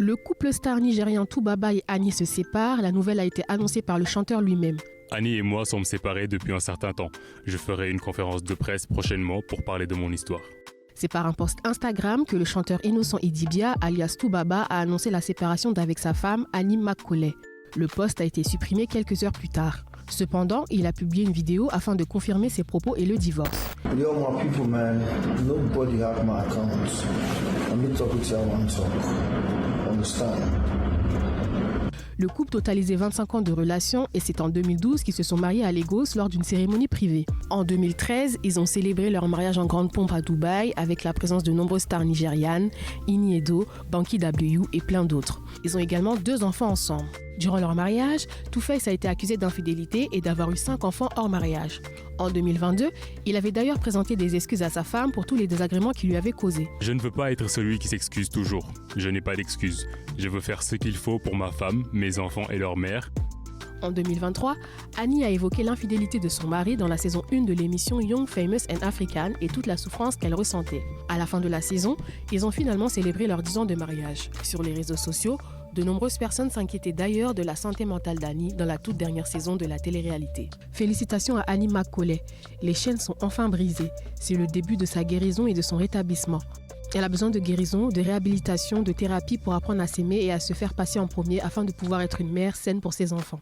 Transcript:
Le couple star nigérien Toubaba et Annie se sépare. La nouvelle a été annoncée par le chanteur lui-même. Annie et moi sommes séparés depuis un certain temps. Je ferai une conférence de presse prochainement pour parler de mon histoire. C'est par un post Instagram que le chanteur Innocent Idibia, alias Toubaba, a annoncé la séparation d'avec sa femme Annie Macaulay. Le post a été supprimé quelques heures plus tard. Cependant, il a publié une vidéo afin de confirmer ses propos et le divorce. Yo, my people, man, nobody have my accounts. I'm not talking to you, one talk. Understand? Le couple totalisait 25 ans de relation et c'est en 2012 qu'ils se sont mariés à Lagos lors d'une cérémonie privée. En 2013, ils ont célébré leur mariage en grande pompe à Dubaï avec la présence de nombreuses stars nigérianes, Ini Edo, Banky W et plein d'autres. Ils ont également 2 enfants ensemble. Durant leur mariage, Two-Face a été accusé d'infidélité et d'avoir eu 5 enfants hors mariage. En 2022, il avait d'ailleurs présenté des excuses à sa femme pour tous les désagréments qu'il lui avait causés. Je ne veux pas être celui qui s'excuse toujours. Je n'ai pas d'excuses. Je veux faire ce qu'il faut pour ma femme, mes enfants et leur mère. En 2023, Annie a évoqué l'infidélité de son mari dans la saison 1 de l'émission Young, Famous and African et toute la souffrance qu'elle ressentait. À la fin de la saison, ils ont finalement célébré leurs 10 ans de mariage. Sur les réseaux sociaux, de nombreuses personnes s'inquiétaient d'ailleurs de la santé mentale d'Annie dans la toute dernière saison de la télé-réalité. Félicitations à Annie Macaulay. Les chaînes sont enfin brisées. C'est le début de sa guérison et de son rétablissement. Elle a besoin de guérison, de réhabilitation, de thérapie pour apprendre à s'aimer et à se faire passer en premier afin de pouvoir être une mère saine pour ses enfants.